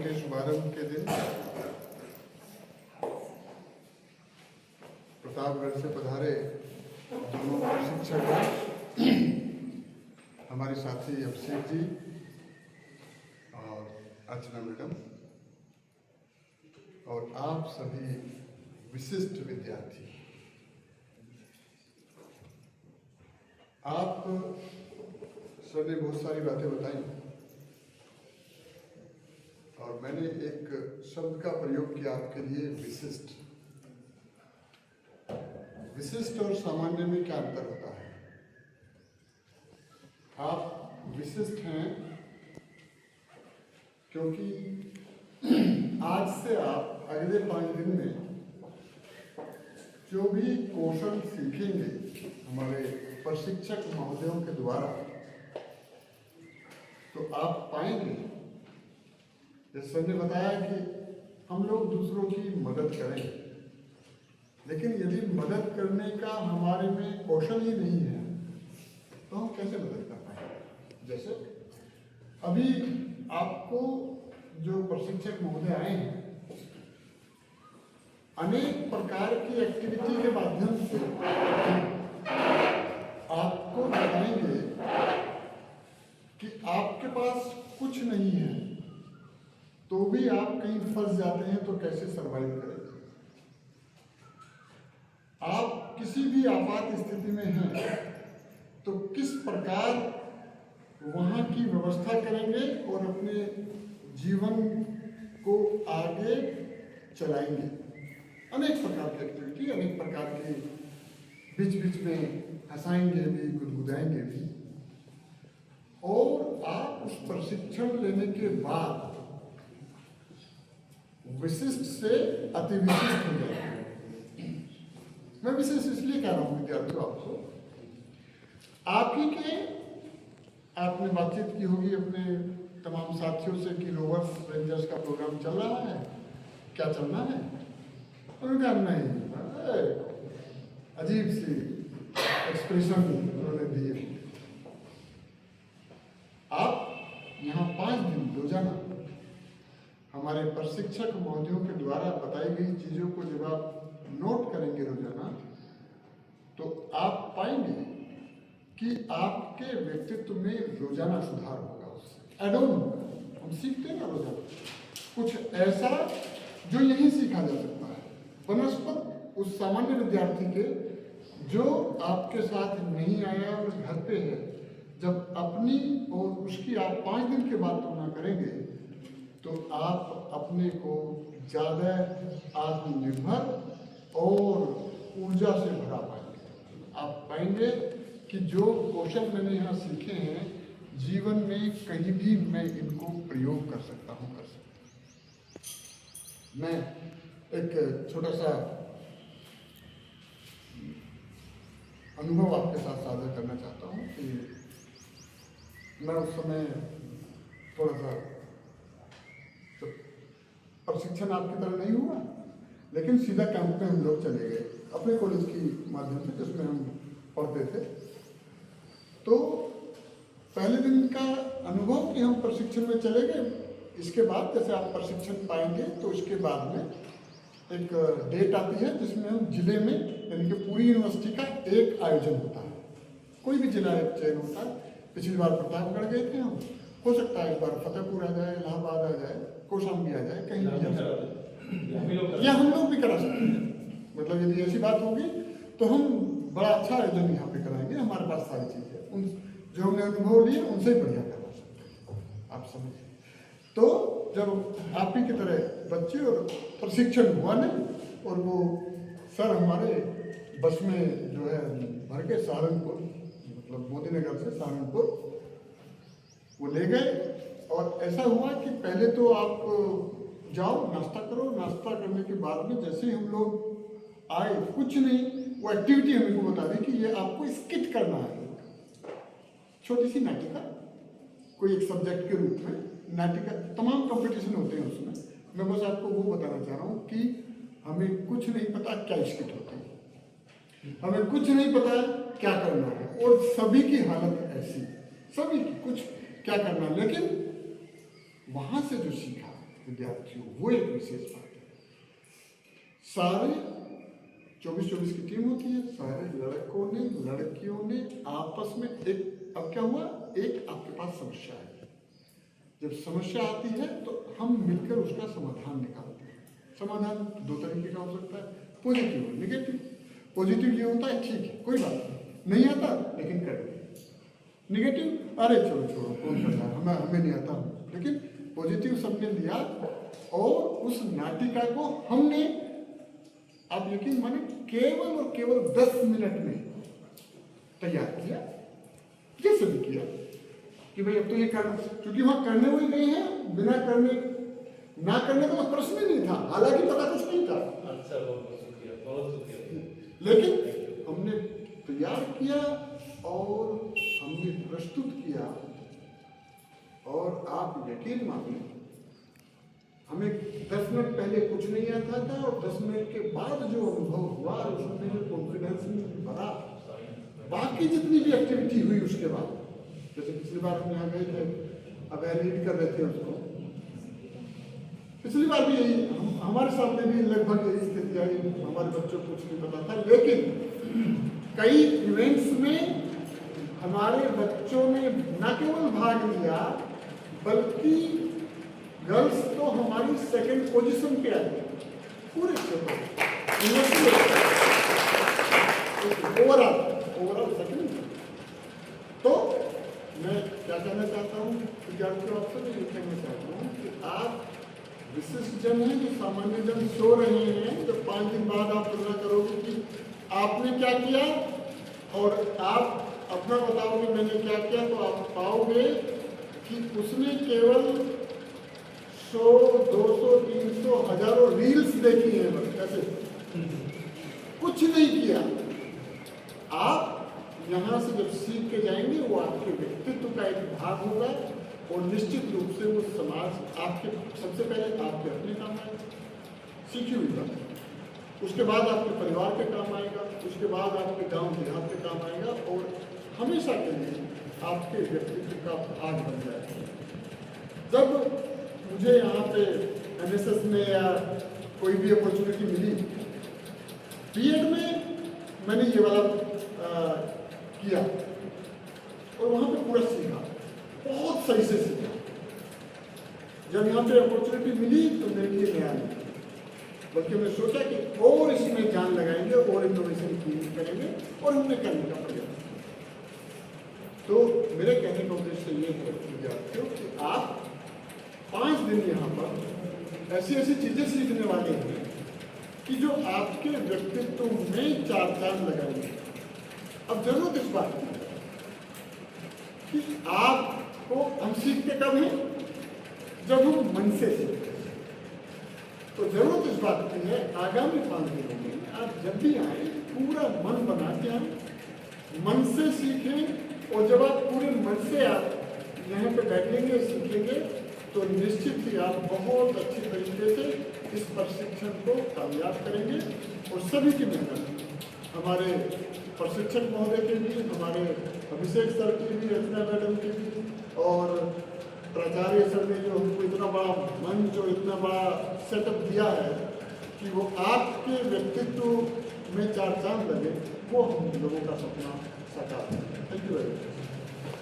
के शुभारंभ के दिन प्रतापगढ़ से पधारे दोनों प्रशिक्षक हमारे साथी अभिषेक जी और अर्चना मैडम और आप सभी विशिष्ट विद्यार्थी, आप सर ने बहुत सारी बातें बताई और मैंने एक शब्द का प्रयोग किया आपके लिए, विशिष्ट। विशिष्ट और सामान्य में क्या अंतर होता है? आप विशिष्ट हैं क्योंकि आज से आप अगले 5 दिन में जो भी कौशल सीखेंगे हमारे प्रशिक्षक महोदयों के द्वारा, तो आप पाएंगे, जैसे सर ने बताया कि हम लोग दूसरों की मदद करें, लेकिन यदि मदद करने का हमारे में कौशल ही नहीं है तो हम कैसे मदद कर पाएंगे? जैसे अभी आपको जो प्रशिक्षक महोदय आए हैं, अनेक प्रकार की एक्टिविटी के माध्यम से आपको बताएंगे कि आपके पास कुछ नहीं है तो भी आप कहीं फंस जाते हैं तो कैसे सरवाइव करें। आप किसी भी आपात स्थिति में हैं तो किस प्रकार वहां की व्यवस्था करेंगे और अपने जीवन को आगे चलाएंगे। अनेक प्रकार की एक्टिविटी, अनेक प्रकार के बीच बीच में हंसाएंगे भी, गुदगुदाएंगे भी, और आप उस प्रशिक्षण लेने के बाद विशिष्ट से अति विशिष्ट हो जाएंगे। मैं विशेष इसलिए कह रहा हूं विद्यार्थियों, आपको आप ही के, आपने बातचीत की होगी अपने तमाम साथियों से कि रोवर्स रेंजर्स का प्रोग्राम चल रहा है, क्या चलना है? उन्होंने कहा नहीं, अजीब सी एक्सप्रेशन उन्होंने दिए। आप यहाँ 5 दिन रोजाना हमारे प्रशिक्षक महोदयों के द्वारा बताई गई चीजों को जब आप नोट करेंगे रोजाना, तो आप पाएंगे कि आपके व्यक्तित्व में रोजाना सुधार होगा। उससे एड ऑन होगा। हम सीखते हैं ना रोजाना कुछ ऐसा जो यही सीखा जा सकता है बनस्पत उस सामान्य विद्यार्थी के जो आपके साथ नहीं आया और घर पे है। जब अपनी और उसकी आप 5 दिन के बाद तुलना करेंगे तो आप अपने को ज़्यादा आत्मनिर्भर और ऊर्जा से भरा पाएंगे। आप पाएंगे कि जो कौशल मैंने यहाँ सीखे हैं जीवन में कहीं भी मैं इनको प्रयोग कर सकता हूँ, कर सकता हूँ। मैं एक छोटा सा अनुभव आपके साथ साझा करना चाहता हूँ कि मैं उस समय थोड़ा सा प्रशिक्षण आपकी तरह नहीं हुआ, लेकिन सीधा कैंप में हम लोग चले गए अपने कॉलेज की माध्यम से जिसमें हम पढ़ते थे। तो पहले दिन का अनुभव कि हम प्रशिक्षण में चले गए, इसके बाद जैसे आप प्रशिक्षण पाएंगे तो इसके बाद में एक डेट आती है जिसमें हम जिले में, यानी कि पूरी यूनिवर्सिटी का एक आयोजन होता है। कोई भी जिला एक चयन होता है। पिछली बार प्रतापगढ़ गए थे हम, हो सकता है एक बार फतेहपुर आ जाए, इलाहाबाद आ जाए, कौशाम्बी आ जाए, कहीं भी जा सकते, या हम लोग भी करा सकते हैं। मतलब यदि ऐसी बात होगी तो हम बड़ा अच्छा आयोजन यहाँ पे कराएंगे। हमारे पास सारी चीज़ है, उन जो हमने अनुभव लिए उनसे बढ़िया करवा सकते हैं, आप समझिए। तो जब आप ही की तरह बच्चे और प्रशिक्षण हुआ नहीं, और वो सर हमारे बस में जो है भर के सहारनपुर, मतलब मोदीनगर से सहारनपुर वो ले गए। और ऐसा हुआ कि पहले तो आप जाओ नाश्ता करो, नाश्ता करने के बाद में जैसे ही हम लोग आए कुछ नहीं, वो एक्टिविटी हमें को बता दी कि ये आपको स्किट करना है, छोटी सी नाटिका, कोई एक सब्जेक्ट के रूप में नाटिका, तमाम कंपटीशन होते हैं उसमें। मैं बस आपको वो बताना चाह रहा हूँ कि हमें कुछ नहीं पता क्या स्किट होती है, हमें कुछ नहीं पता क्या करना है, और सभी की हालत ऐसी, सभी की कुछ क्या करना। लेकिन वहाँ से जो सीखा विद्यार्थियों, वो एक विशेष बात है। सारे 24-24 की टीम होती है, सारे लड़कों ने लड़कियों ने आपस में एक, अब क्या हुआ, एक आपके पास समस्या है, जब समस्या आती है तो हम मिलकर उसका समाधान निकालते हैं। समाधान दो तरीके का हो सकता है, पॉजिटिव और निगेटिव। पॉजिटिव ये होता है ठीक है कोई बात नहीं आता लेकिन करेंगे। निगेटिव अरे चलो छोड़ो कौन करता है, हमें नहीं आता। लेकिन पॉजिटिव सबने लिया और उस नाटिका को हमने, आप यकीन माने, केवल और केवल 10 मिनट में तैयार किया। जैसे भी किया कि भाई अब तो ये करना, क्योंकि वहां करने वही गए हैं, बिना करने ना करने का तो प्रश्न ही नहीं था, हालांकि पता कुछ नहीं था। अच्छा, बहुत शुक्रिया। लेकिन हमने तैयार किया और हमने प्रस्तुत किया, और आप यकीन मानिए हमें 10 मिनट पहले कुछ नहीं आता था, और 10 मिनट के बाद जो अनुभव हुआ उसमें जो कॉन्फिडेंस में भरा, बाकी जितनी भी एक्टिविटी हुई उसके बाद, जैसे पिछली बार हम यहाँ गए थे, अब लीड कर रहे थे उसको, पिछली बार भी यही हमारे सामने भी लगभग यही स्थिति आई, हमारे बच्चों को कुछ नहीं पता था। लेकिन कई इवेंट्स में हमारे बच्चों ने न केवल भाग लिया बल्कि गर्ल्स तो हमारी सेकंड पोजीशन पे आई पूरे क्षेत्र ओवरऑल सेकंड। तो मैं क्या कहना चाहता हूँ विद्यार्थियों, आपसे मैं ये कहना चाहता हूँ कि आप विशिष्ट जन हैं, जो सामान्य जन सो रहे हैं, तो 5 दिन बाद आप तुलना करोगे कि आपने क्या किया और आप अपना बताओगे मैंने क्या किया, तो आप पाओगे कि उसने केवल 100, 200, 300, हजारों रील्स देखी हैं, बस ऐसे कुछ नहीं किया। आप यहाँ से जब सीख के जाएंगे वो आपके व्यक्तित्व का एक भाग होगा, और निश्चित रूप से वो समाज आपके, सबसे पहले आपके अपने काम आएगा, सीखी हुई बात, उसके बाद आपके परिवार के काम आएगा, उसके बाद आपके गांव देहात के काम आएगा, और हमेशा के लिए आपके व्यक्तित्व का भाग बन जाएगा। जब मुझे यहाँ पे एनएसएस में या कोई भी अपॉर्चुनिटी मिली, बीएड में मैंने ये वाला किया और वहाँ पे पूरा सीखा, बहुत सही से सीखा। जब यहाँ पे अपॉर्चुनिटी मिली तो मेरे लिए नया नहीं, बल्कि मैंने सोचा कि और इसमें जान लगाएंगे और इनोवेशन क्रिएट करेंगे और हमने करने का प्रयास। तो मेरे कहने का उद्देश्य ये है विद्यार्थियों कि आप 5 दिन यहाँ पर ऐसी ऐसी चीजें सीखने वाले हैं कि जो आपके व्यक्तित्व में 4 चांद लगाएंगे। अब जरूरत इस बात की कि आपको, हम सीखते कब हैं, जब हम मन से सीखते हैं। तो जरूरत इस बात की है आगामी 5 दिनों में आप जब भी आए पूरा मन बना के आए, मन से सीखें, और जब आप पूरे मन से आप यहाँ पे बैठेंगे सीखेंगे तो निश्चित ही आप बहुत अच्छी तरीके से इस प्रशिक्षण को कामयाब करेंगे। और सभी की मेहनत, हमारे प्रशिक्षक महोदय के भी, हमारे अभिषेक सर की भी, रचना मैडम की भी, और प्राचार्य सर ने जो हमको इतना बड़ा मंच और इतना बड़ा सेटअप दिया है कि वो आपके व्यक्तित्व में 4 चांद लगे, वो हम लोगों का सपना साकार है। Thank you very much.